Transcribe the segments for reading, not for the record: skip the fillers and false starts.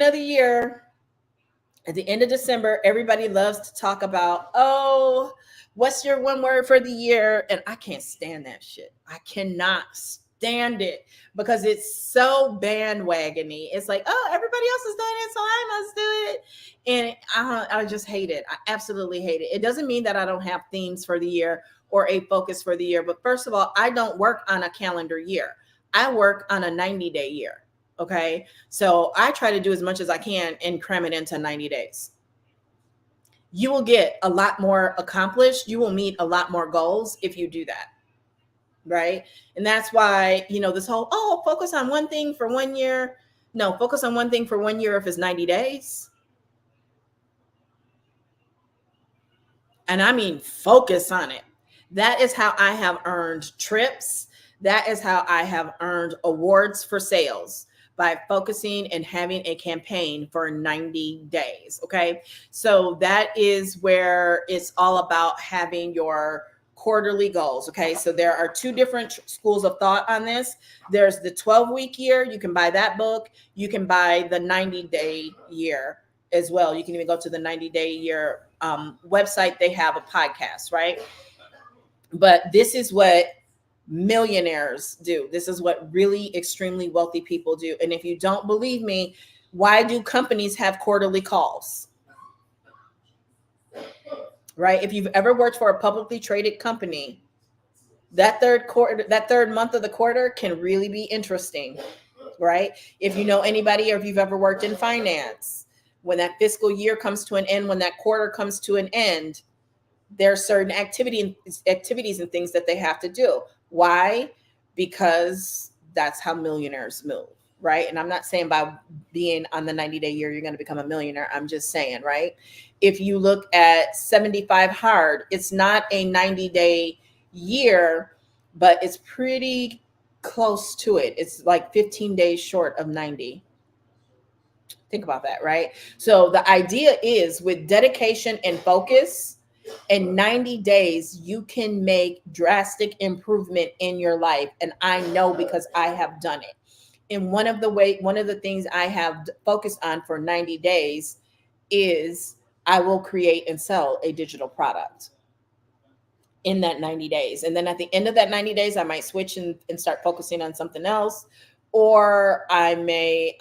of the year, at the end of December, everybody loves to talk about, oh, what's your one word for the year? And I can't stand that shit. I cannot stand it because it's so bandwagony. It's like, oh, everybody else is doing it, so I must do it. And I just hate it. I absolutely hate it. It doesn't mean that I don't have themes for the year or a focus for the year. But first of all, I don't work on a calendar year. I work on a 90-day year. Okay. So I try to do as much as I can and cram it into 90 days. You will get a lot more accomplished. You will meet a lot more goals if you do that. Right. And that's why, this whole, oh, focus on one thing for 1 year. No, focus on one thing for 1 year if it's 90 days. And I mean, focus on it. That is how I have earned trips. That is how I have earned awards for sales, by focusing and having a campaign for 90 days. Okay. So that is where it's all about having your quarterly goals. Okay. So there are two different schools of thought on this. There's the 12-week year. You can buy that book. You can buy the 90-day year as well. You can even go to the 90-day year website. They have a podcast, right? But this is what millionaires do. This is what really extremely wealthy people do. And if you don't believe me, why do companies have quarterly calls? Right? If you've ever worked for a publicly traded company, that third month of the quarter can really be interesting, right? If you know anybody, or if you've ever worked in finance, when that fiscal year comes to an end, when that quarter comes to an end, there are certain activities and things that they have to do. Why? Because that's how millionaires move, right? And I'm not saying by being on the 90-day year, you're going to become a millionaire. I'm just saying, right? If you look at 75 Hard, it's not a 90-day year, but it's pretty close to it. It's like 15 days short of 90. Think about that, right? So the idea is, with dedication and focus, in 90 days, you can make drastic improvement in your life. And I know, because I have done it. And one of the things I have focused on for 90 days is I will create and sell a digital product in that 90 days. And then at the end of that 90 days, I might switch and start focusing on something else. Or I may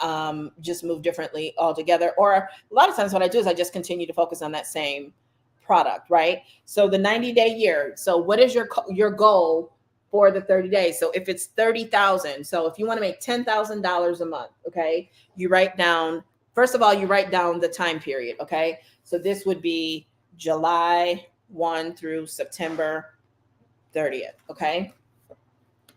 just move differently altogether. Or a lot of times what I do is I just continue to focus on that same product, right? So the 90-day year. So what is your goal for the 30 days? So if it's 30,000, so if you want to make $10,000 a month, okay, you write down, first of all, you write down the time period, okay? So this would be July 1 through September 30th, okay?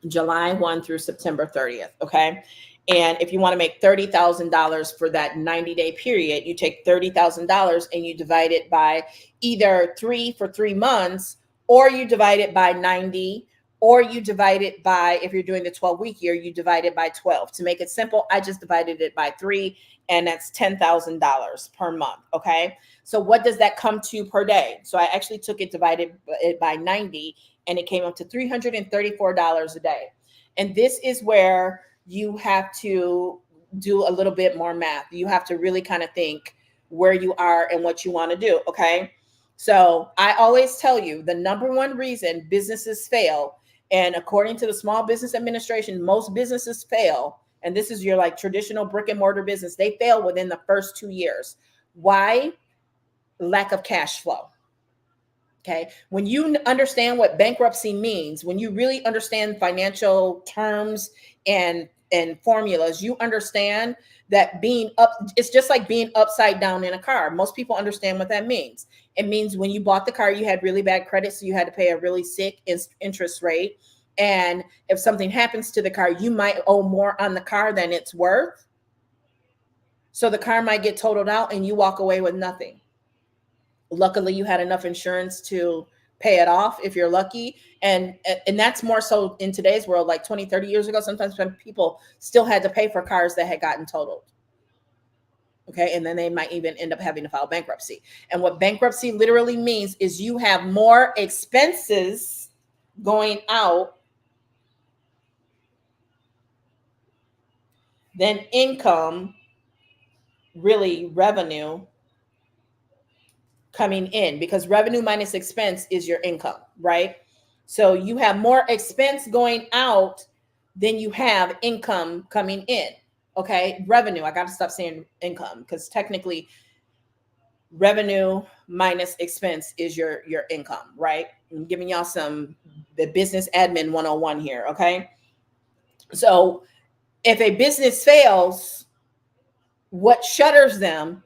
July 1 through September 30th, okay? And if you want to make $30,000 for that 90-day period, you take $30,000 and you divide it by either 3 for 3 months, or you divide it by 90, or you divide it by, if you're doing the 12-week year, you divide it by 12. To make it simple, I just divided it by 3, and that's $10,000 per month, okay? So what does that come to per day? So I actually took it, divided it by 90, and it came up to $334 a day. And this is where you have to do a little bit more math. You have to really kind of think where you are and what you want to do, okay? So I always tell you, the number one reason businesses fail, and according to the Small Business Administration, most businesses fail, and this is your like traditional brick and mortar business, they fail within the first 2 years. Why? Lack of cash flow. Okay. When you understand what bankruptcy means, when you really understand financial terms and formulas, you understand that it's just like being upside down in a car. Most people understand what that means. It means when you bought the car, you had really bad credit, so you had to pay a really sick interest rate. And if something happens to the car, you might owe more on the car than it's worth. So the car might get totaled out and you walk away with nothing. Luckily, you had enough insurance to pay it off if you're lucky. And that's more so in today's world. Like 20, 30 years ago, sometimes when people still had to pay for cars that had gotten totaled. Okay. And then they might even end up having to file bankruptcy. And what bankruptcy literally means is you have more expenses going out than income really revenue coming in, because revenue minus expense is your income, right? So you have more expense going out than you have income coming in. Okay, revenue. I got to stop saying income because technically revenue minus expense is your income, right? I'm giving y'all some the business admin 101 here, okay? So if a business fails, what shutters them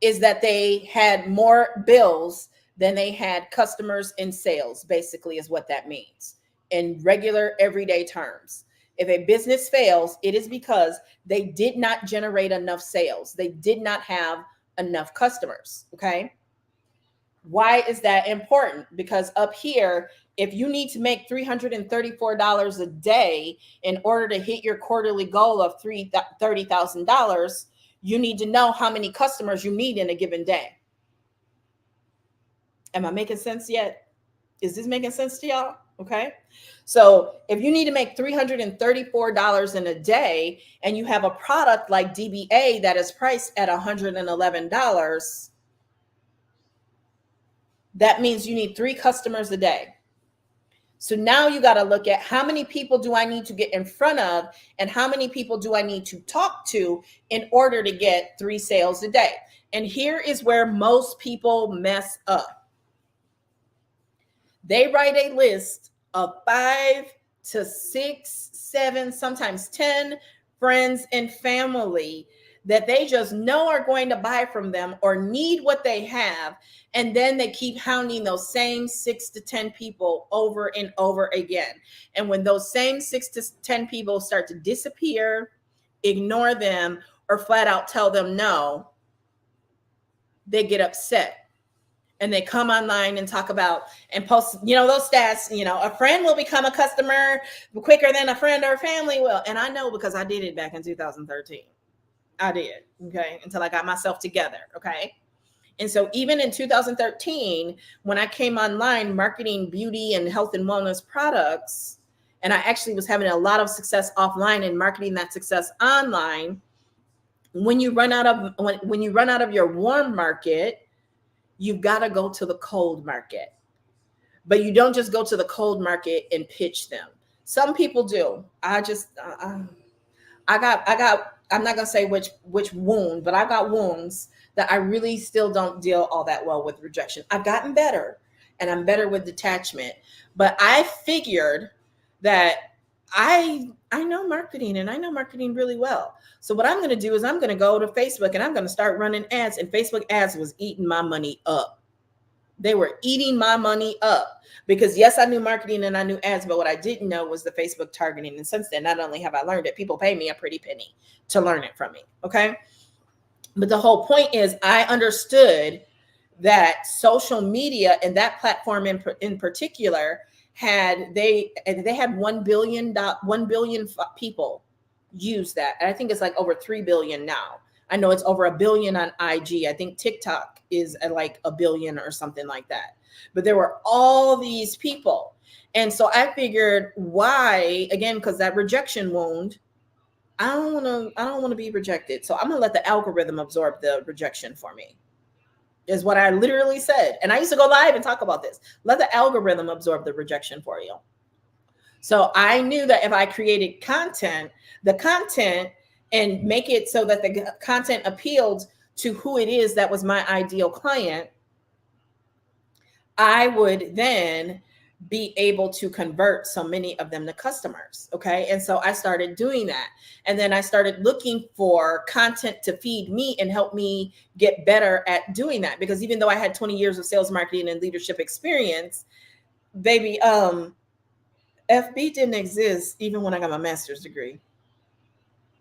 is that they had more bills than they had customers in sales, basically, is what that means in regular everyday terms. If a business fails, it is because they did not generate enough sales. They did not have enough customers. Okay. Why is that important? Because up here, if you need to make $334 a day in order to hit your quarterly goal of $30,000, you need to know how many customers you need in a given day. Am I making sense yet? Is this making sense to y'all? Okay. So if you need to make $334 in a day and you have a product like DBA that is priced at $111, that means you need 3 customers a day. So now you got to look at how many people do I need to get in front of and how many people do I need to talk to in order to get 3 sales a day. And here is where most people mess up. They write a list of 5 to 6, 7, sometimes 10 friends and family that they just know are going to buy from them or need what they have. And then they keep hounding those same 6 to 10 people over and over again. And when those same 6 to 10 people start to disappear, ignore them, or flat out tell them no, they get upset. And they come online and talk about and post, those stats, a friend will become a customer quicker than a friend or family will. And I know because I did it back in 2013. I did. Okay. Until I got myself together. Okay. And so even in 2013, when I came online marketing beauty and health and wellness products, and I actually was having a lot of success offline and marketing that success online, when you run out of your warm market, you've got to go to the cold market. But you don't just go to the cold market and pitch them. Some people do. I'm not going to say which wound, but I got wounds that I really still don't deal all that well with rejection. I've gotten better and I'm better with detachment. But I figured that I know marketing and I know marketing really well. So what I'm going to do is I'm going to go to Facebook and I'm going to start running ads, and Facebook ads was eating my money up. They were eating my money up because yes, I knew marketing and I knew ads, but what I didn't know was the Facebook targeting. And since then, not only have I learned it, people pay me a pretty penny to learn it from me. Okay. But the whole point is I understood that social media and that platform in particular had 1 billion people use that. And I think it's like over 3 billion now. I know it's over 1 billion on IG. I think TikTok is at like 1 billion or something like that. But there were all these people. And so I figured why, again, because that rejection wound, I don't want to be rejected. So I'm going to let the algorithm absorb the rejection for me. Is what I literally said. And I used to go live and talk about this. Let the algorithm absorb the rejection for you. So I knew that if I created the content and make it so that the content appealed to who it is that was my ideal client, I would then be able to convert so many of them to customers. Okay. And so I started doing that. And then I started looking for content to feed me and help me get better at doing that. Because even though I had 20 years of sales, marketing, and leadership experience, baby, FB didn't exist even when I got my master's degree.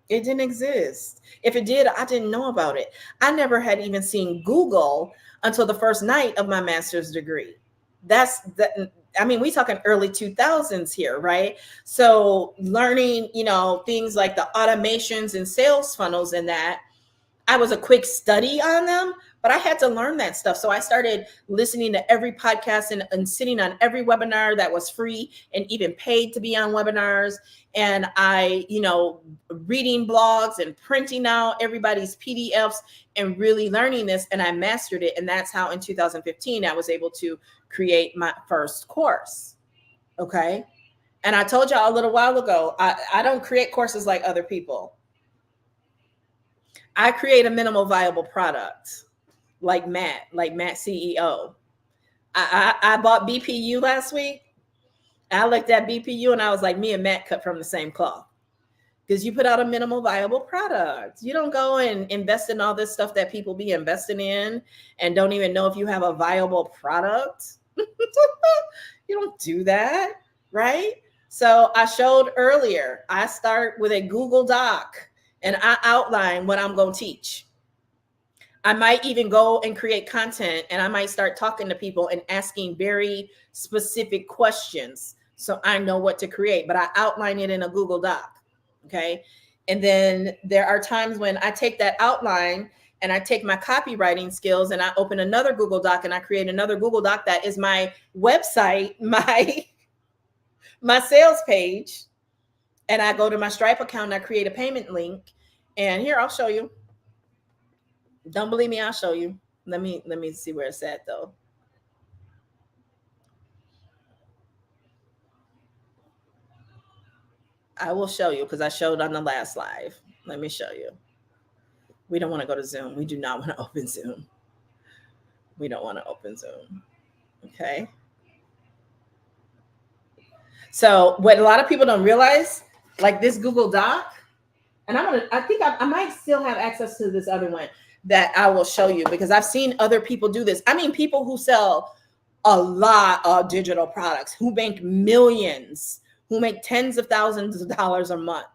It didn't exist. If it did, I didn't know about it. I never had even seen Google until the first night of my master's degree. We talking early 2000s here, right? So learning, things like the automations and sales funnels and that, I was a quick study on them, but I had to learn that stuff. So I started listening to every podcast and sitting on every webinar that was free and even paid to be on webinars. And I, reading blogs and printing out everybody's PDFs and really learning this. And I mastered it. And that's how in 2015, I was able to create my first course. Okay. And I told y'all a little while ago, I don't create courses like other people. I create a minimal viable product like Matt CEO. I bought BPU last week. I looked at BPU and I was like, me and Matt cut from the same cloth. Because you put out a minimal viable product. You don't go and invest in all this stuff that people be investing in and don't even know if you have a viable product. You don't do that, right? So I showed earlier, I start with a Google Doc and I outline what I'm going to teach. I might even go and create content and I might start talking to people and asking very specific questions so I know what to create, but I outline it in a Google Doc. Okay. And then there are times when I take that outline and I take my copywriting skills and I open another Google Doc and I create another Google Doc that is my website, my sales page. And I go to my Stripe account and I create a payment link. And here, I'll show you. Don't believe me, I'll show you. Let me see where it's at though. I will show you because I showed on the last live. Let me show you. We don't want to go to Zoom. We do not want to open Zoom. We don't want to open Zoom. Okay. So what a lot of people don't realize, like this Google Doc, and I think I might still have access to this other one that I will show you because I've seen other people do this. I mean, people who sell a lot of digital products, who make millions, who make tens of thousands of dollars a month.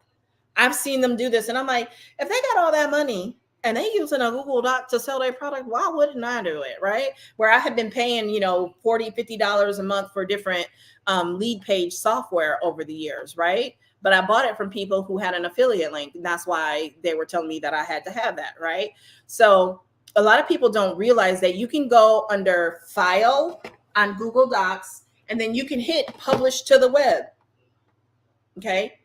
I've seen them do this. And I'm like, if they got all that money and they using a Google Doc to sell their product, why wouldn't I do it? Right. Where I have been paying, $40, $50 a month for different lead page software over the years. Right. But I bought it from people who had an affiliate link. And that's why they were telling me that I had to have that. Right. So a lot of people don't realize that you can go under File on Google Docs, and then you can hit Publish to the web. Okay.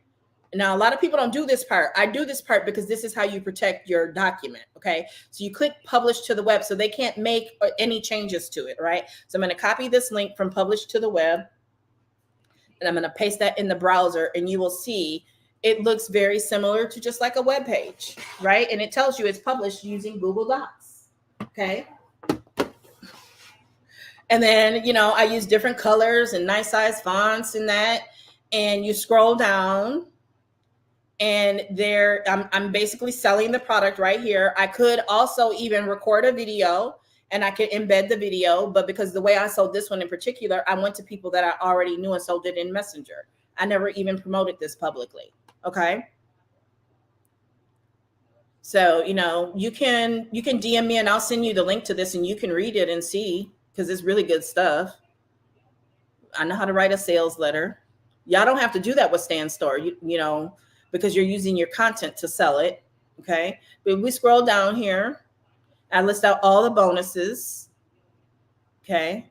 Now, a lot of people don't do this part. I do this part because this is how you protect your document. Okay. So you click Publish to the web so they can't make any changes to it. Right. So I'm going to copy this link from Publish to the web. And I'm going to paste that in the browser and you will see it looks very similar to just like a web page, right? And it tells you it's published using Google Docs, okay? And then, I use different colors and nice size fonts and that, and you scroll down and there, I'm basically selling the product right here. I could also even record a video and I could embed the video, but because the way I sold this one in particular, I went to people that I already knew and sold it in Messenger. I never even promoted this publicly. Okay. So, you can DM me and I'll send you the link to this and you can read it and see, because it's really good stuff. I know how to write a sales letter. Y'all don't have to do that with Stan Store, because you're using your content to sell it. Okay. But we scroll down here. I list out all the bonuses. Okay.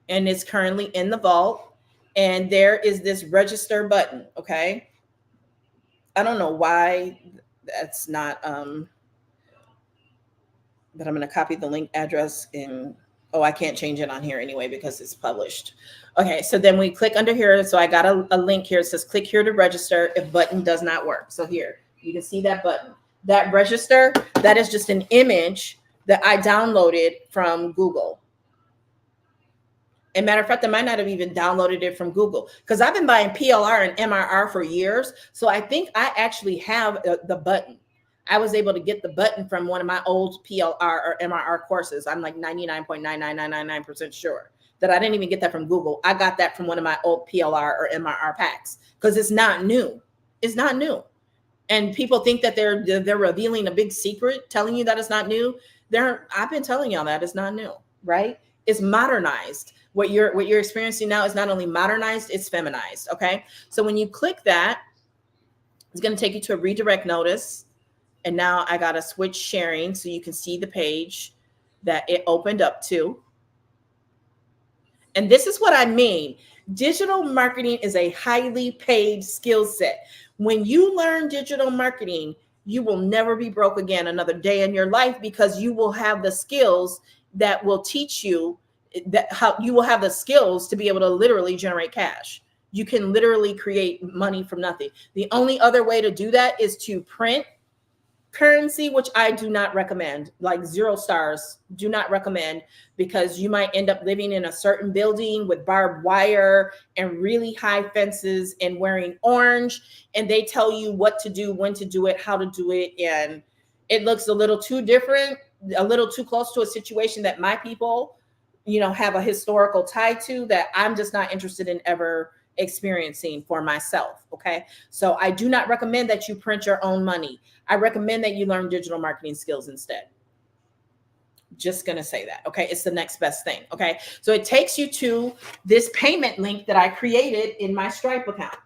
And it's currently in the vault. And there is this register button. Okay. I don't know why that's not, but I'm going to copy the link address I can't change it on here anyway because it's published. Okay. So then we click under here. So I got a link here. It says click here to register if button does not work. So here you can see that button. That register, that is just an image that I downloaded from Google. And matter of fact, I might not have even downloaded it from Google because I've been buying PLR and MRR for years. So I think I actually have the button. I was able to get the button from one of my old PLR or MRR courses. I'm like 99.99999% sure that I didn't even get that from Google. I got that from one of my old PLR or MRR packs because it's not new. It's not new. And people think that they're revealing a big secret, telling you that it's not new. I've been telling y'all that it's not new, right? It's modernized. What you're experiencing now is not only modernized, it's feminized. Okay. So when you click that, it's going to take you to a redirect notice. And now I got to switch sharing so you can see the page that it opened up to. And this is what I mean. Digital marketing is a highly paid skill set. When you learn digital marketing, you will never be broke again another day in your life, because you will have the skills that will teach you that how you will have the skills to be able to literally generate cash. You can literally create money from nothing. The only other way to do that is to print currency, which I do not recommend, like 0 stars, do not recommend, because you might end up living in a certain building with barbed wire and really high fences and wearing orange, and they tell you what to do, when to do it, how to do it, and it looks a little too different, a little too close to a situation that my people, have a historical tie to, that I'm just not interested in ever experiencing for myself. Okay. So I do not recommend that you print your own money. I recommend that you learn digital marketing skills instead. Just going to say that. Okay. It's the next best thing. Okay. So it takes you to this payment link that I created in my Stripe account,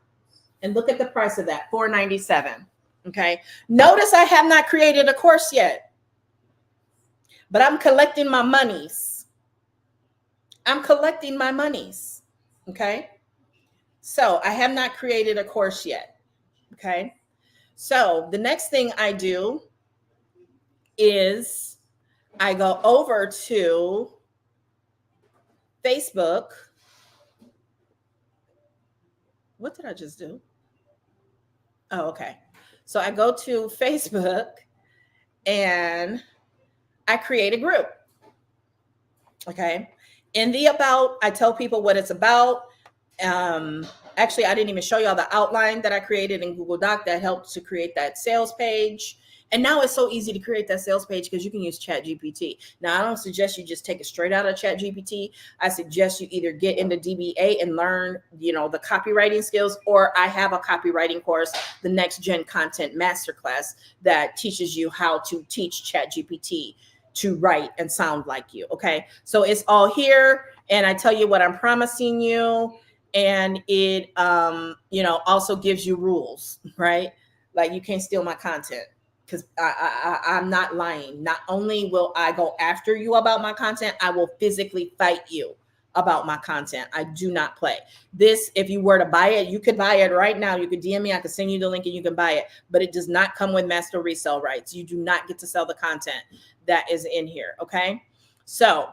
and look at the price of that, $4.97. Okay. Notice I have not created a course yet, but I'm collecting my monies. I'm collecting my monies. Okay. So I have not created a course yet. Okay. So the next thing I do is I go over to Facebook. What did I just do? Oh, okay. So I go to Facebook and I create a group. Okay. In the about, I tell people what it's about. Actually, I didn't even show y'all the outline that I created in Google Doc that helped to create that sales page. And now it's so easy to create that sales page because you can use ChatGPT. Now, I don't suggest you just take it straight out of ChatGPT. I suggest you either get into DBA and learn, the copywriting skills, or I have a copywriting course, the Next Gen Content Masterclass, that teaches you how to teach ChatGPT to write and sound like you. Okay. So it's all here. And I tell you what I'm promising you. And it, also gives you rules, right? Like, you can't steal my content, because I'm not lying. Not only will I go after you about my content, I will physically fight you about my content. I do not play. This, if you were to buy it, you could buy it right now. You could DM me. I could send you the link and you can buy it. But it does not come with master resale rights. You do not get to sell the content that is in here. Okay. So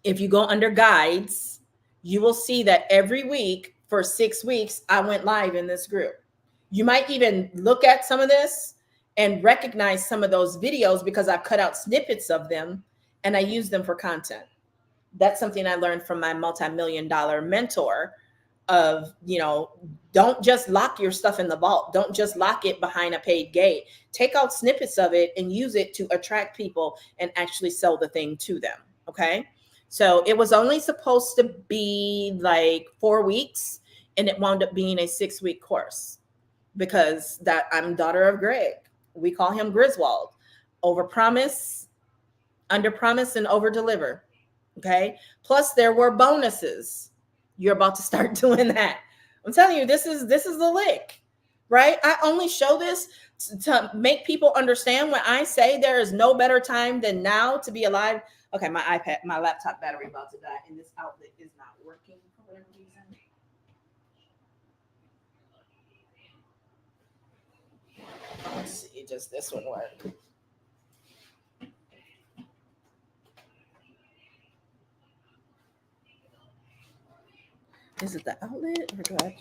if you go under guides, you will see that every week for 6 weeks, I went live in this group. You might even look at some of this and recognize some of those videos, because I've cut out snippets of them and I use them for content. That's something I learned from my multi-million-dollar mentor of, don't just lock your stuff in the vault. Don't just lock it behind a paid gate. Take out snippets of it and use it to attract people and actually sell the thing to them. Okay. So it was only supposed to be like 4 weeks, and it wound up being a 6-week course, because that I'm daughter of Greg. We call him Griswold. Over promise, under promise, and over deliver. Okay. Plus there were bonuses. You're about to start doing that. I'm telling you, this is the lick, right? I only show this to make people understand when I say there is no better time than now to be alive. Okay, my laptop battery about to die, and this outlet is not working for whatever reason. Let's see, does this one work? Is it the outlet, or do I?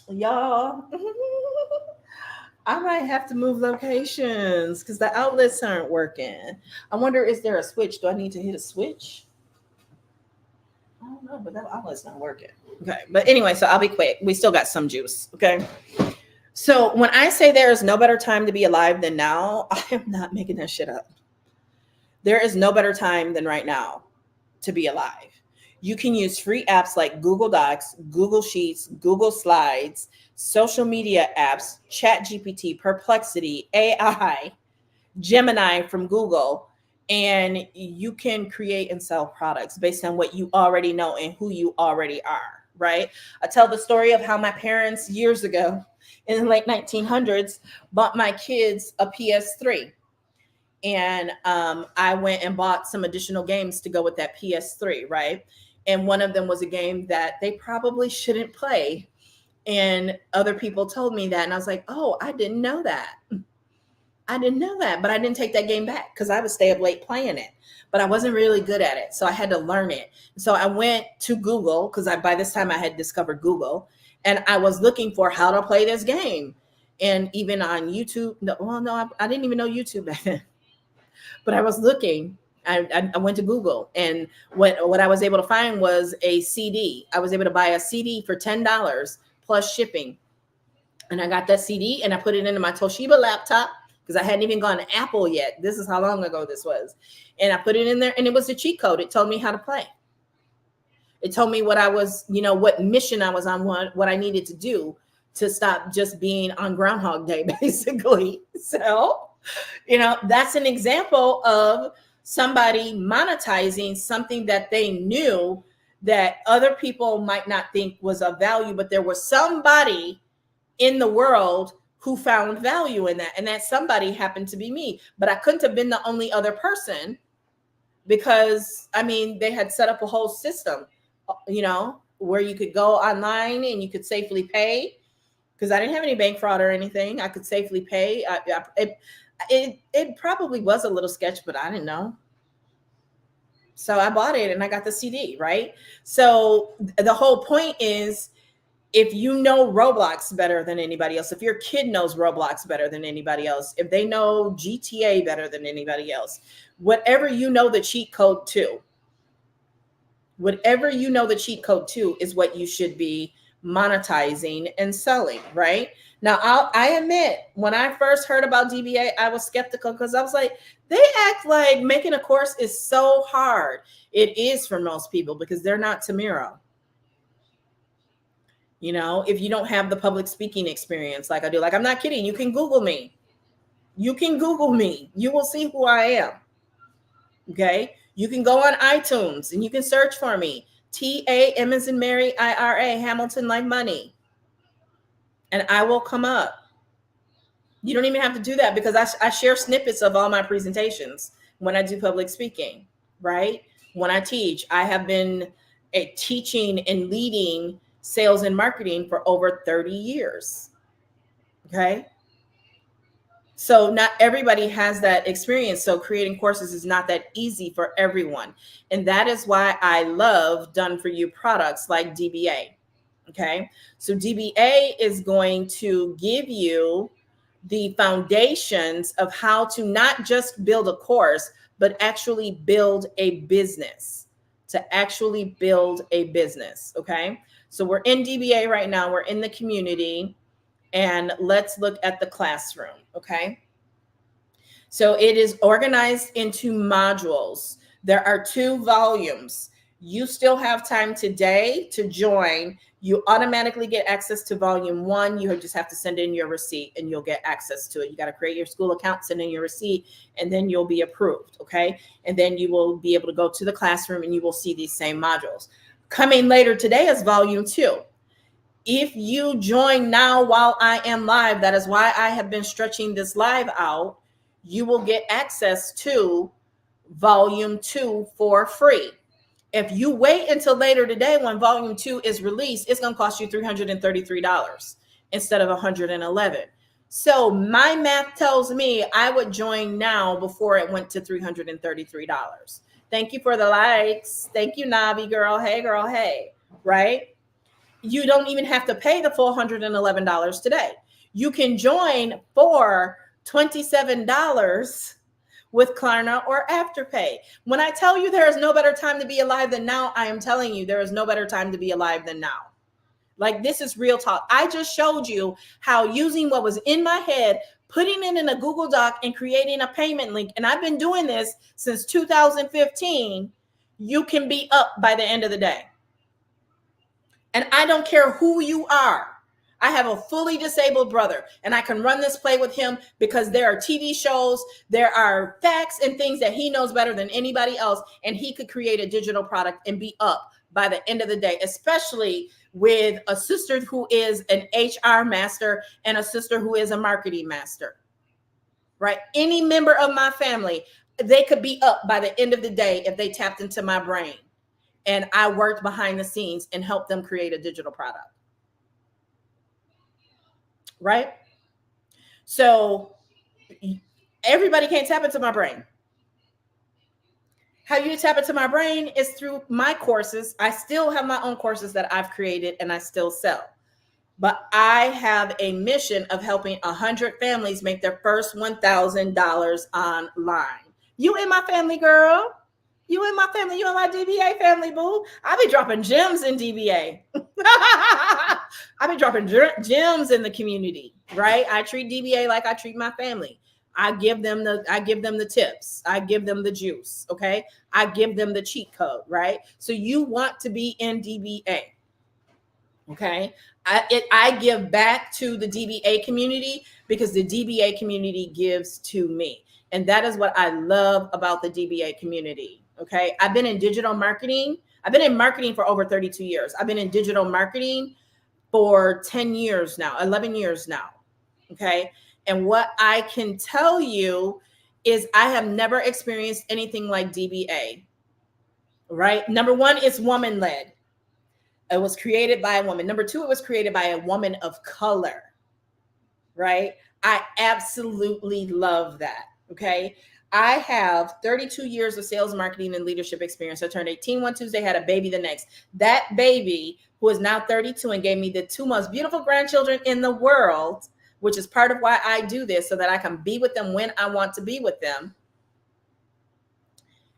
Y'all, I might have to move locations because the outlets aren't working. I wonder, is there a switch? Do I need to hit a switch? I don't know, but that outlet's not working. Okay, but anyway, so I'll be quick. We still got some juice. Okay. So when I say there is no better time to be alive than now, I am not making that shit up. There is no better time than right now to be alive. You can use free apps like Google Docs, Google Sheets, Google Slides, social media apps, ChatGPT, Perplexity, AI, Gemini from Google, And you can create and sell products based on what you already know and who you already are, right? I tell the story of how my parents years ago in the late 1900s bought my kids a PS3. And I went and bought some additional games to go with that PS3, right? And one of them was a game that they probably shouldn't play. And other people told me that. And I was like, oh, I didn't know that. I didn't know that, but I didn't take that game back because I would stay up late playing it. But I wasn't really good at it, so I had to learn it. So I went to Google because by this time I had discovered Google, and I was looking for how to play this game. And even on YouTube, I didn't even know YouTube back then, but I was looking. I went to Google, and what I was able to find was a CD. I was able to buy a CD for $10 plus shipping, and I got that CD and I put it into my Toshiba laptop because I hadn't even gone to Apple yet. This is how long ago this was. And I put it in there, and it was a cheat code. It told me how to play. It told me what I was, what mission I was on, what I needed to do to stop just being on Groundhog Day, basically. So, that's an example of somebody monetizing something that they knew that other people might not think was of value, but there was somebody in the world who found value in that. And that somebody happened to be me, but I couldn't have been the only other person because they had set up a whole system, where you could go online and you could safely pay because I didn't have any bank fraud or anything. I could safely pay. It probably was a little sketch, but I didn't know. So I bought it and I got the CD, right? So the whole point is, if you know Roblox better than anybody else, if your kid knows Roblox better than anybody else, if they know GTA better than anybody else, whatever you know the cheat code to is what you should be monetizing and selling, right? Now, I admit, when I first heard about DBA, I was skeptical because I was like, they act like making a course is so hard. It is for most people because they're not Tamiro. If you don't have the public speaking experience like I do, like I'm not kidding. You can Google me. You will see who I am. Okay. You can go on iTunes and you can search for me. TAM as in Mary, IRA, Hamilton Like Money. And I will come up. You don't even have to do that because I share snippets of all my presentations when I do public speaking, right? When I teach, I have been teaching and leading sales and marketing for over 30 years. Okay. So not everybody has that experience. So creating courses is not that easy for everyone. And that is why I love done for you products like DBA. Okay. So DBA is going to give you the foundations of how to not just build a course, but actually build a business, Okay. So we're in DBA right now. We're in the community, and let's look at the classroom. Okay. So it is organized into modules. There are 2 volumes. You still have time today to join. You automatically get access to volume 1. You just have to send in your receipt and you'll get access to it. You got to create your school account, send in your receipt, and then you'll be approved. Okay. And then you will be able to go to the classroom and you will see these same modules. Coming later today is volume 2. If you join now while I am live, that is why I have been stretching this live out, you will get access to volume 2 for free. If you wait until later today when volume 2 is released, it's going to cost you $333 instead of $111. So my math tells me I would join now before it went to $333. Thank you for the likes. Thank you, Navi girl. Hey, girl. Hey, right? You don't even have to pay the full $111 today. You can join for $27 with Klarna or Afterpay. When I tell you there is no better time to be alive than now, I am telling you there is no better time to be alive than now. Like, this is real talk. I just showed you how using what was in my head, putting it in a Google Doc and creating a payment link, and I've been doing this since 2015, you can be up by the end of the day. And I don't care who you are. I have a fully disabled brother, and I can run this play with him because there are TV shows, there are facts and things that he knows better than anybody else, and he could create a digital product and be up by the end of the day, especially with a sister who is an HR master and a sister who is a marketing master, right? Any member of my family, they could be up by the end of the day if they tapped into my brain and I worked behind the scenes and helped them create a digital product. Right? So everybody can't tap into my brain. How you tap into my brain is through my courses. I still have my own courses that I've created and I still sell. But I have a mission of helping 100 families make their first $1,000 online. You in my family, girl. You in my family. You in my DBA family, boo. I be dropping gems in DBA. I be dropping gems in the community, right? I treat DBA like I treat my family. I give them the tips. I give them the juice. Okay. I give them the cheat code, right? So you want to be in DBA. Okay. I give back to the DBA community because the DBA community gives to me. And that is what I love about the DBA community. Okay. I've been in digital marketing. I've been in marketing for over 32 years. I've been in digital marketing for 10 years now, 11 years now. Okay. And what I can tell you is I have never experienced anything like DBA, right? Number one, it's woman led. It was created by a woman. Number two, it was created by a woman of color, right? I absolutely love that. Okay. I have 32 years of sales, marketing, and leadership experience. I turned 18 one Tuesday, had a baby the next. That baby, who is now 32 and gave me the two most beautiful grandchildren in the world, which is part of why I do this, so that I can be with them when I want to be with them.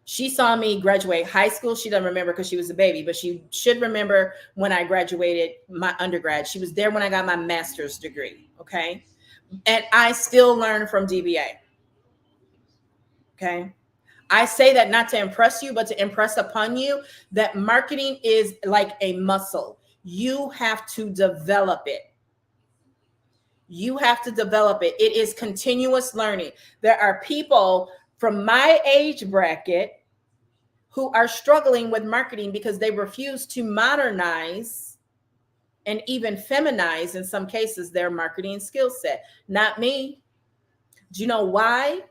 She saw me graduate high school. She doesn't remember because she was a baby, but she should remember when I graduated my undergrad. She was there when I got my master's degree, okay? And I still learn from DBA, okay? I say that not to impress you, but to impress upon you that marketing is like a muscle. You have to develop it. You have to develop it. It is continuous learning. There are people from my age bracket who are struggling with marketing because they refuse to modernize and even feminize, in some cases, their marketing skill set. Not me. Do you know why?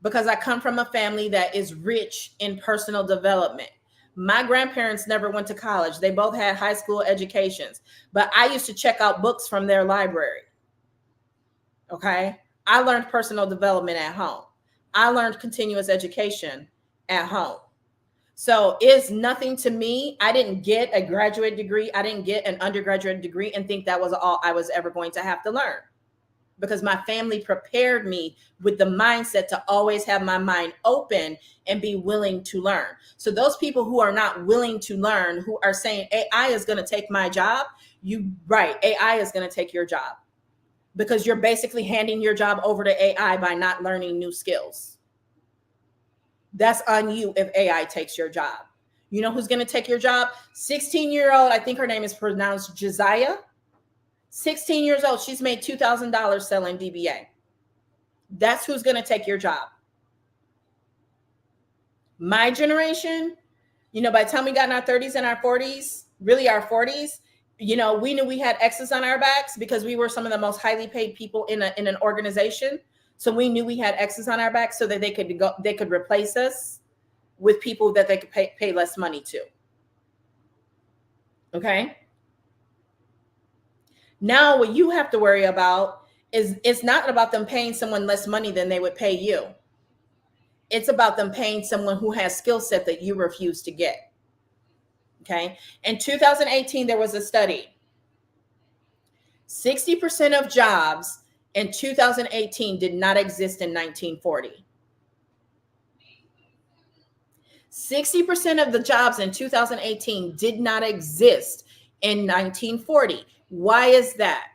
Because I come from a family that is rich in personal development. My grandparents never went to college. They both had high school educations, but I used to check out books from their library. Okay. I learned personal development at home. I learned continuous education at home. So it's nothing to me. I didn't get a graduate degree. I didn't get an undergraduate degree and think that was all I was ever going to have to learn, because my family prepared me with the mindset to always have my mind open and be willing to learn. So those people who are not willing to learn, who are saying AI is going to take my job, AI is going to take your job, because you're basically handing your job over to AI by not learning new skills. That's on you if AI takes your job. You know who's going to take your job? 16-year-old, I think her name is pronounced Josiah. 16 years old. She's made $2,000 selling DBA. That's who's going to take your job. My generation, by the time we got in our 30s and our 40s, really our 40s, we knew we had X's on our backs because we were some of the most highly paid people in an organization. So we knew we had X's on our backs so that they could replace us with people that they could pay less money to. Okay. Now what you have to worry about is it's not about them paying someone less money than they would pay you. It's about them paying someone who has skill set that you refuse to get. Okay. In 2018, there was a study. 60% of jobs in 2018 did not exist in 1940. 60% of the jobs in 2018 did not exist in 1940. Why is that?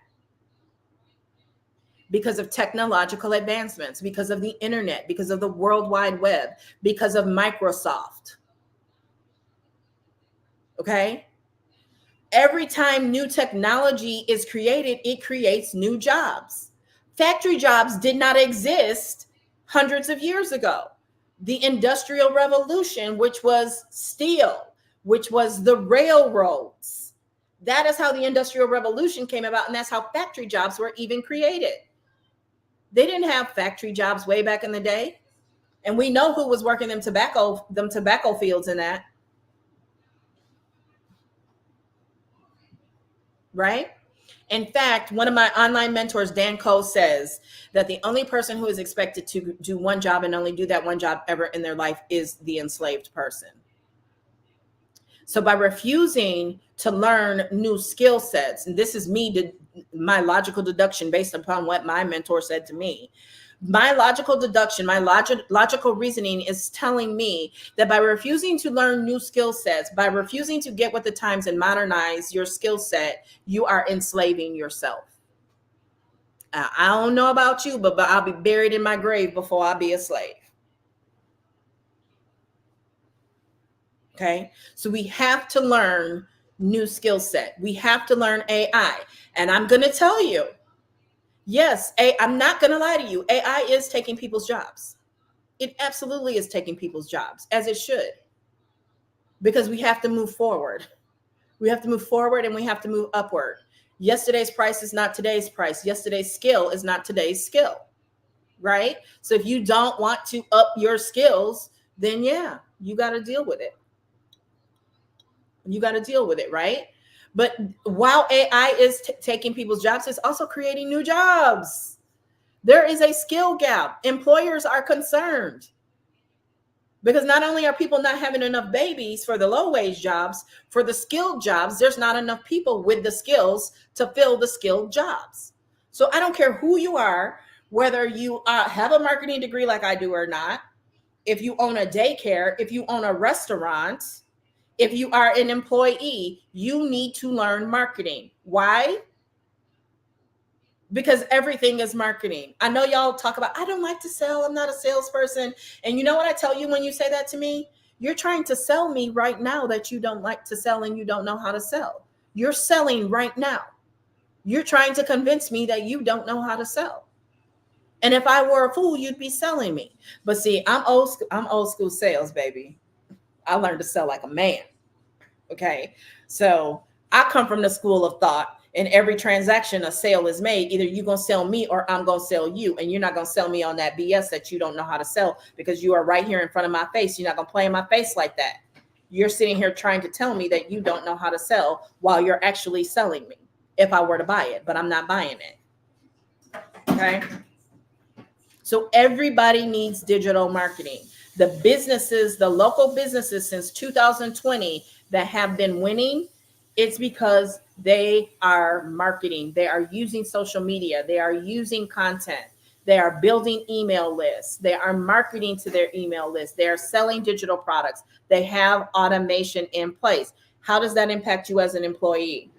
Because of technological advancements, because of the internet, because of the World Wide Web, because of Microsoft. Okay? Every time new technology is created, it creates new jobs. Factory jobs did not exist hundreds of years ago. The Industrial Revolution, which was steel, which was the railroads, that is how the Industrial Revolution came about, and that's how factory jobs were even created. They didn't have factory jobs way back in the day, and we know who was working them tobacco fields in that, right? In fact, one of my online mentors, Dan Cole, says that the only person who is expected to do one job and only do that one job ever in their life is the enslaved person. So by refusing to learn new skill sets, and this is my logical deduction based upon what my mentor said to me, my logical deduction, my logical reasoning is telling me that by refusing to learn new skill sets, by refusing to get with the times and modernize your skill set, you are enslaving yourself. I don't know about you, but I'll be buried in my grave before I'll be a slave. Okay. So we have to learn new skill set. We have to learn AI. And I'm going to tell you, yes, I'm not going to lie to you. AI is taking people's jobs. It absolutely is taking people's jobs, as it should, because we have to move forward. We have to move forward and we have to move upward. Yesterday's price is not today's price. Yesterday's skill is not today's skill, right? So if you don't want to up your skills, then yeah, you got to deal with it. You got to deal with it, right? But while AI is taking people's jobs, it's also creating new jobs. There is a skill gap. Employers are concerned because not only are people not having enough babies for the low wage jobs, for the skilled jobs, there's not enough people with the skills to fill the skilled jobs. So I don't care who you are, whether you have a marketing degree like I do or not, if you own a daycare, if you own a restaurant, if you are an employee, you need to learn marketing. Why? Because everything is marketing. I know y'all talk about, I don't like to sell. I'm not a salesperson. And you know what I tell you when you say that to me? You're trying to sell me right now that you don't like to sell and you don't know how to sell. You're selling right now. You're trying to convince me that you don't know how to sell. And if I were a fool, you'd be selling me. But see, I'm old school sales, baby. I learned to sell like a man. Okay. So I come from the school of thought. In every transaction, a sale is made. Either you're going to sell me or I'm going to sell you. And you're not going to sell me on that BS that you don't know how to sell because you are right here in front of my face. You're not going to play in my face like that. You're sitting here trying to tell me that you don't know how to sell while you're actually selling me if I were to buy it, but I'm not buying it. Okay. So everybody needs digital marketing. The businesses, the local businesses since 2020 that have been winning, it's because they are marketing. They are using social media. They are using content. They are building email lists. They are marketing to their email list. They are selling digital products. They have automation in place. How does that impact you as an employee?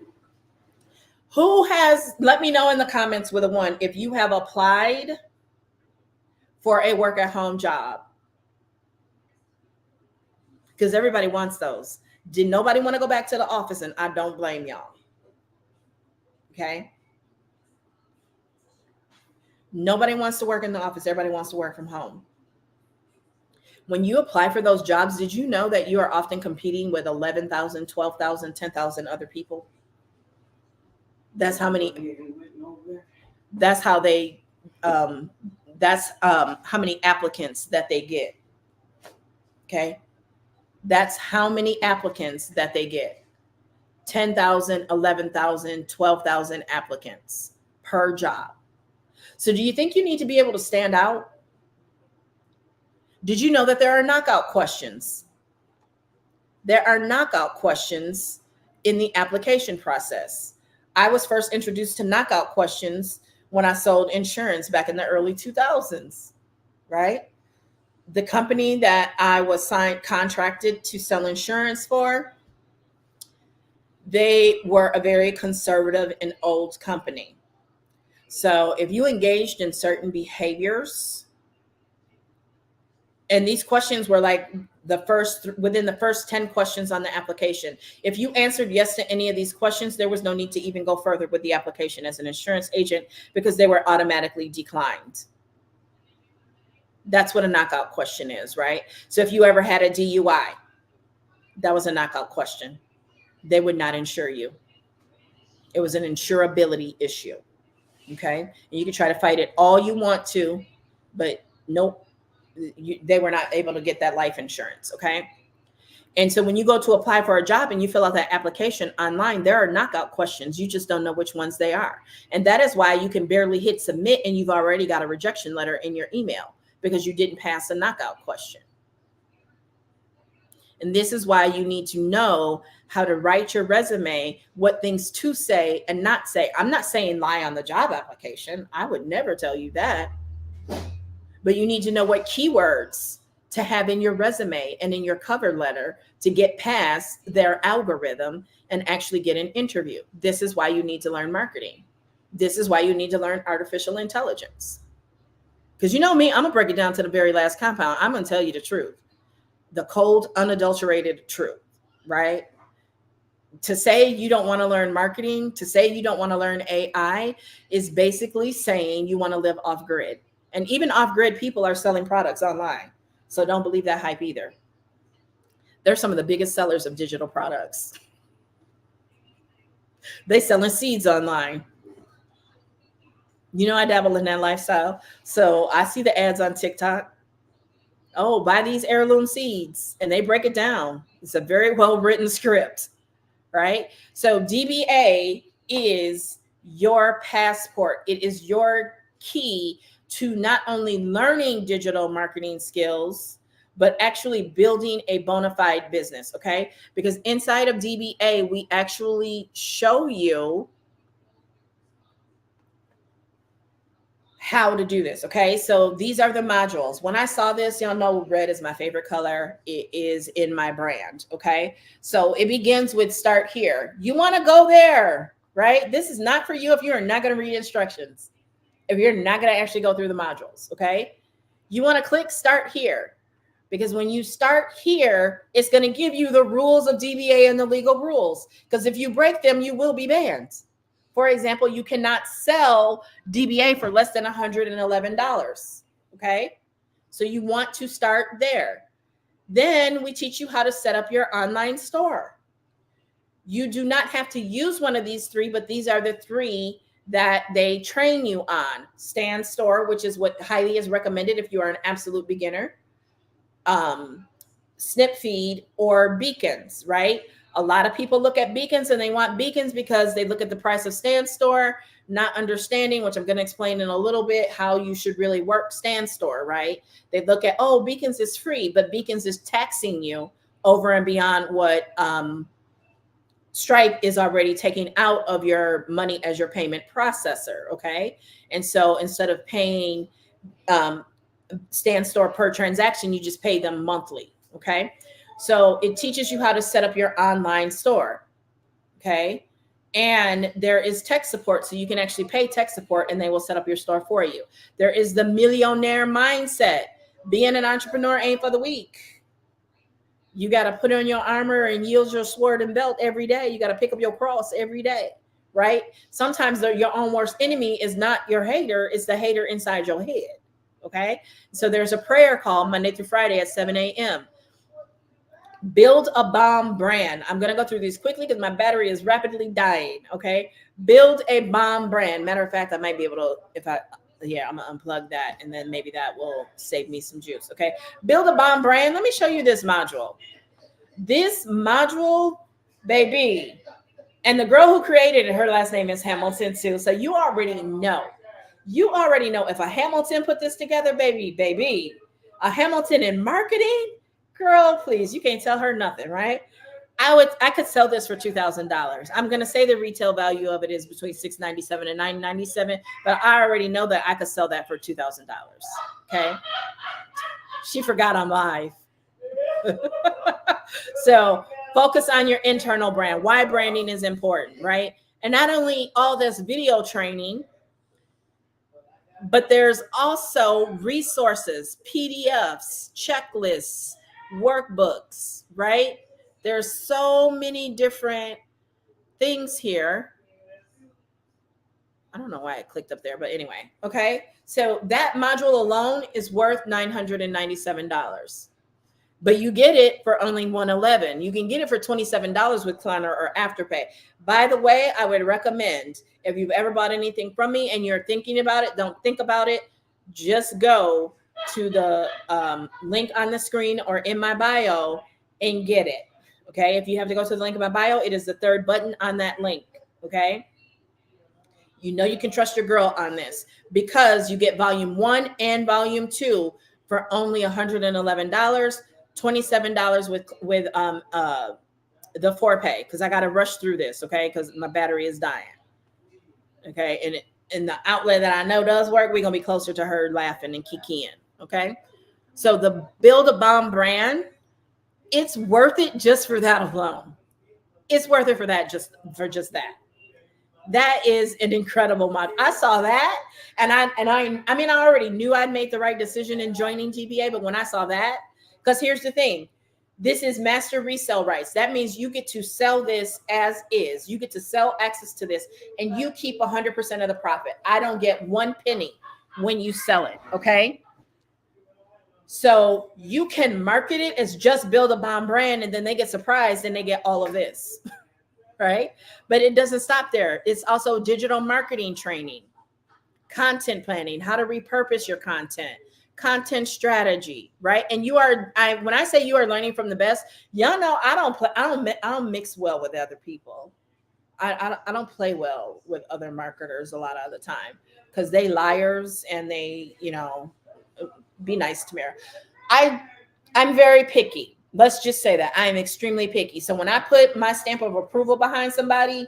Let me know in the comments with a 1 if you have applied for a work at home job, because everybody wants those. Did nobody want to go back to the office? And I don't blame y'all. Okay. Nobody wants to work in the office. Everybody wants to work from home. When you apply for those jobs, did you know that you are often competing with 11,000, 12,000, 10,000 other people? That's how many, that's how they, that's how many applicants that they get. Okay. That's how many applicants that they get. 10,000, 11,000, 12,000 applicants per job. So do you think you need to be able to stand out? Did you know that there are knockout questions? There are knockout questions in the application process. I was first introduced to knockout questions when I sold insurance back in the early 2000s, right? The company that I was contracted to sell insurance for, they were a very conservative and old company. So if you engaged in certain behaviors, and these questions were like within the first 10 questions on the application. If you answered yes to any of these questions, there was no need to even go further with the application as an insurance agent because they were automatically declined. That's what a knockout question is, right? So if you ever had a DUI, that was a knockout question. They would not insure you. It was an insurability issue. Okay. And you can try to fight it all you want to, but nope, they were not able to get that life insurance. Okay. And so when you go to apply for a job and you fill out that application online, there are knockout questions. You just don't know which ones they are. And that is why you can barely hit submit and you've already got a rejection letter in your email because you didn't pass a knockout question. And this is why you need to know how to write your resume, what things to say and not say. I'm not saying lie on the job application. I would never tell you that. But you need to know what keywords to have in your resume and in your cover letter to get past their algorithm and actually get an interview. This is why you need to learn marketing. This is why you need to learn artificial intelligence. Because you know me, I'm going to break it down to the very last compound. I'm going to tell you the truth. The cold, unadulterated truth, right? To say you don't want to learn marketing, to say you don't want to learn AI is basically saying you want to live off grid. And even off grid people are selling products online. So don't believe that hype either. They're some of the biggest sellers of digital products. They selling seeds online. You know, I dabble in that lifestyle. So I see the ads on TikTok. Oh, buy these heirloom seeds. And they break it down. It's a very well-written script, right? So DBA is your passport. It is your key to not only learning digital marketing skills, but actually building a bona fide business, okay? Because inside of DBA, we actually show you how to do this, okay? So these are the modules. When I saw this, y'all know red is my favorite color. It is in my brand, okay? So it begins with start here. You wanna go there, right? This is not for you if you're not gonna read instructions, if you're not gonna actually go through the modules, okay? You wanna click start here, because when you start here, it's gonna give you the rules of DBA and the legal rules, because if you break them, you will be banned. For example, you cannot sell DBA for less than $111, okay? So you want to start there. Then we teach you how to set up your online store. You do not have to use one of these three, but these are the three that they train you on. Stand Store, which is what highly is recommended if you are an absolute beginner. Snipfeed or Beacons, right? A lot of people look at Beacons and they want Beacons because they look at the price of Stand Store, not understanding, which I'm going to explain in a little bit, how you should really work Stand Store, right? They look at, oh, Beacons is free, but Beacons is taxing you over and beyond what Stripe is already taking out of your money as your payment processor, okay? And so instead of paying Stand Store per transaction, you just pay them monthly, okay? So it teaches you how to set up your online store, okay? And there is tech support, so you can actually pay tech support and they will set up your store for you. There is the millionaire mindset. Being an entrepreneur ain't for the weak. You got to put on your armor and yield your sword and belt every day. You got to pick up your cross every day, right? Sometimes your own worst enemy is not your hater, it's the hater inside your head, okay? So there's a prayer call Monday through Friday at 7 a.m. Build a bomb brand. I'm going to go through these quickly because my battery is rapidly dying, okay? Build a bomb brand. Matter of fact, I might be able to, I'm going to unplug that and then maybe that will save me some juice, okay? Build a bomb brand. Let me show you this module. This module, baby, and the girl who created it, her last name is Hamilton too. So you already know. You already know if a Hamilton put this together, baby, a Hamilton in marketing, girl, please, you can't tell her nothing, right? I could sell this for $2,000. I'm going to say the retail value of it is between $697 and $997, but I already know that I could sell that for $2,000. Okay. She forgot I'm live. So focus on your internal brand. Why branding is important, right? And not only all this video training, but there's also resources, PDFs, checklists, workbooks, right? There's so many different things here. I don't know why I clicked up there, but anyway, okay. So that module alone is worth $997. But you get it for only $111. You can get it for $27 with Klarna or Afterpay. By the way, I would recommend, if you've ever bought anything from me and you're thinking about it, don't think about it. Just go to the link on the screen or in my bio and get it. Okay. If you have to go to the link in my bio, it is the third button on that link. Okay. You know you can trust your girl on this because you get volume 1 and volume 2 for only $111. $27 with the Forepay, because I got to rush through this, okay, because my battery is dying. Okay, and in the outlet that I know does work, we're gonna be closer to her laughing and kikiing. Okay, so the Build a Bomb brand, it's worth it just for that alone. It's worth it for that, just that. That is an incredible mod. I saw that, and I mean, I already knew I'd made the right decision in joining GBA, but when I saw that, because here's the thing, this is master resale rights. That means you get to sell this as is. You get to sell access to this, and you keep 100% of the profit. I don't get one penny when you sell it, okay? So you can market it as just Build a Bomb brand, and then they get surprised and they get all of this. Right? But it doesn't stop there. It's also digital marketing training, content planning, how to repurpose your content strategy, right? And when I say you are learning from the best, y'all know I don't mix well with other people. I don't play well with other marketers a lot of the time because they liars and they, be nice to me. I'm very picky. Let's just say that I am extremely picky. So when I put my stamp of approval behind somebody,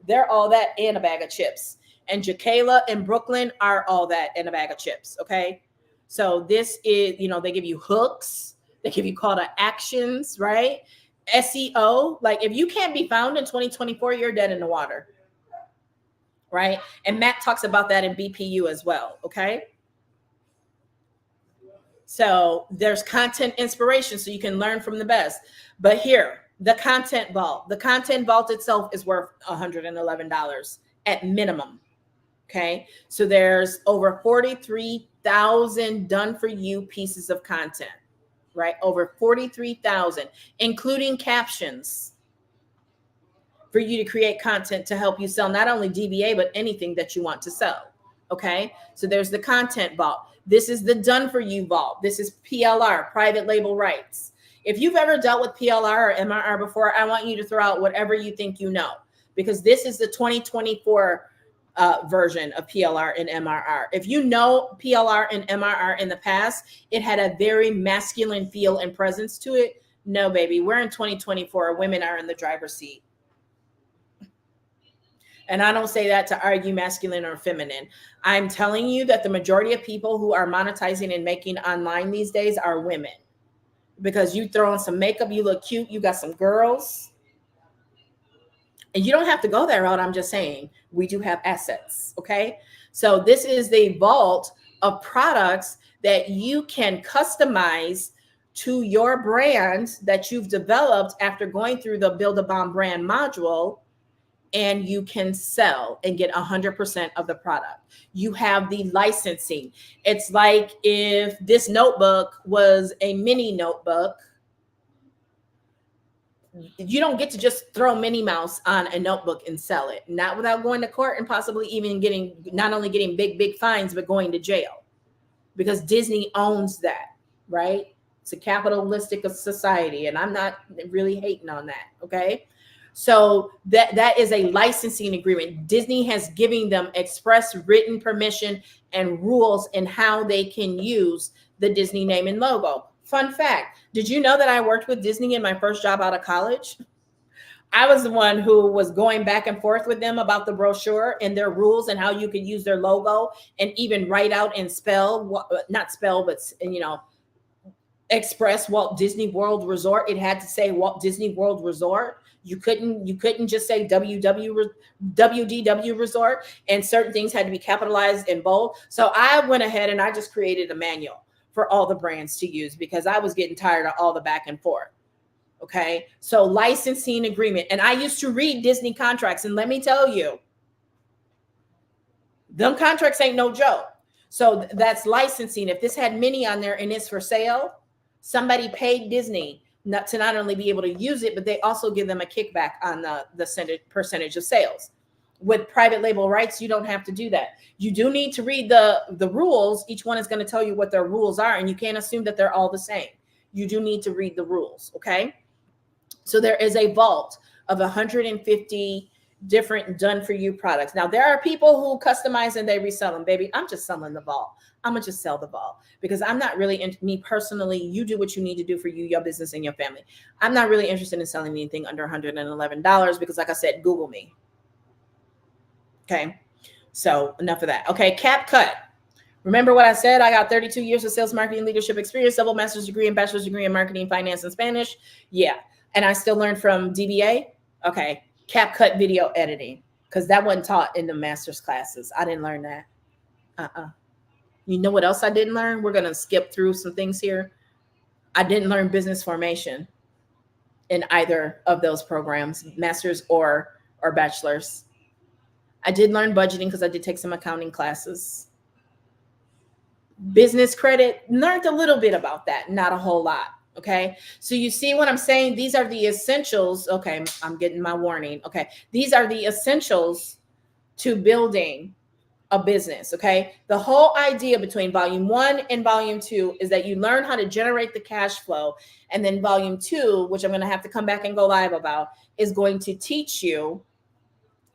they're all that and a bag of chips. And Jaquela and Brooklyn are all that and a bag of chips. Okay. So this is, they give you hooks. They give you call to actions, right? SEO. Like if you can't be found in 2024, you're dead in the water. Right. And Matt talks about that in BPU as well. Okay. So there's content inspiration so you can learn from the best. But here, the content vault. The content vault itself is worth $111 at minimum. Okay. So there's over 43,000 done for you pieces of content, right? Over 43,000, including captions for you to create content to help you sell not only DBA, but anything that you want to sell. Okay. So there's the content vault. This is the done for you vault. This is PLR, private label rights. If you've ever dealt with PLR or MRR before, I want you to throw out whatever you think you know, because this is the 2024 version of PLR and MRR. If you know PLR and MRR in the past, it had a very masculine feel and presence to it. No, baby, we're in 2024. Women are in the driver's seat. And I don't say that to argue masculine or feminine. I'm telling you that the majority of people who are monetizing and making online these days are women. Because you throw on some makeup, you look cute, you got some girls. And you don't have to go that route. I'm just saying we do have assets. Okay. So this is the vault of products that you can customize to your brand that you've developed after going through the Build a Bomb brand module. And you can sell and get 100% of the product. You have the licensing. It's like if this notebook was a mini notebook, you don't get to just throw Minnie Mouse on a notebook and sell it, not without going to court and possibly even not only getting big fines, but going to jail, because Disney owns that, right? It's a capitalistic society, and I'm not really hating on that, okay? So that is a licensing agreement. Disney has given them express written permission and rules in how they can use the Disney name and logo. Fun fact, did you know that I worked with Disney in my first job out of college? I was the one who was going back and forth with them about the brochure and their rules and how you could use their logo and even write out and express Walt Disney World Resort. It had to say Walt Disney World Resort. You couldn't just say WDW Resort, and certain things had to be capitalized in bold. So I went ahead and I just created a manual for all the brands to use because I was getting tired of all the back and forth. Okay. So licensing agreement. And I used to read Disney contracts, and let me tell you, them contracts ain't no joke. So that's licensing. If this had Minnie on there and it's for sale, somebody paid Disney not only be able to use it, but they also give them a kickback on the percentage of sales. With private label rights, you don't have to do that. You do need to read the rules. Each one is going to tell you what their rules are, and you can't assume that they're all the same. You do need to read the rules, okay? So there is a vault of 150 different done-for-you products. Now, there are people who customize and they resell them. Baby, I'm just selling the vault. I'm going to just sell the vault because I'm not really, me personally, you do what you need to do for you, your business, and your family. I'm not really interested in selling anything under $111 because, like I said, Google me. Okay, so enough of that. Okay, CapCut. Remember what I said? I got 32 years of sales, marketing, leadership experience, double master's degree and bachelor's degree in marketing, finance, and Spanish. Yeah, and I still learn from DBA. Okay, CapCut video editing, because that wasn't taught in the master's classes. I didn't learn that. You know what else I didn't learn? We're going to skip through some things here. I didn't learn business formation in either of those programs, master's or bachelor's. I did learn budgeting because I did take some accounting classes. Business credit, learned a little bit about that, not a whole lot. Okay, so you see what I'm saying? These are the essentials. Okay, I'm getting my warning. Okay, these are the essentials to building a business. Okay, the whole idea between volume 1 and volume 2 is that you learn how to generate the cash flow, and then volume 2, which I'm going to have to come back and go live about, is going to teach you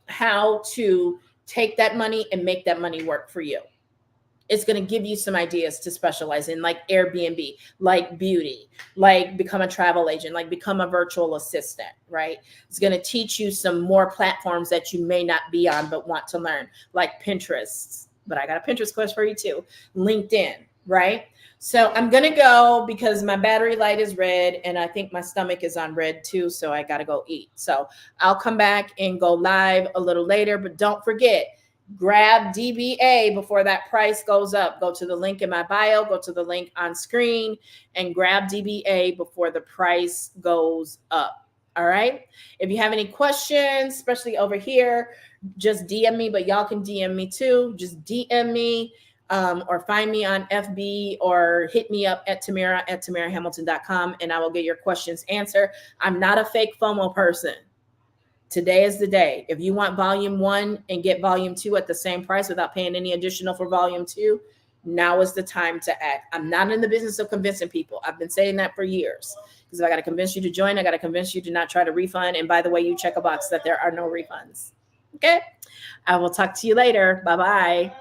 how to take that money and make that money work for you. It's going to give you some ideas to specialize in, like Airbnb, like beauty, like become a travel agent, like become a virtual assistant, right? It's going to teach you some more platforms that you may not be on but want to learn, like Pinterest. But I got a Pinterest course for you too. LinkedIn, right? So I'm going to go because my battery light is red and I think my stomach is on red too. So I got to go eat. So I'll come back and go live a little later, but don't forget, grab DBA before that price goes up. Go to the link in my bio, go to the link on screen and grab DBA before the price goes up. All right. If you have any questions, especially over here, just DM me, but y'all can DM me too. Just DM me. Or find me on FB or hit me up at Tamara@tamarahamilton.com and I will get your questions answered. I'm not a fake FOMO person. Today is the day. If you want volume 1 and get volume 2 at the same price without paying any additional for volume 2, now is the time to act. I'm not in the business of convincing people. I've been saying that for years. Because if I got to convince you to join, I got to convince you to not try to refund. And by the way, you check a box that there are no refunds. Okay? I will talk to you later. Bye-bye.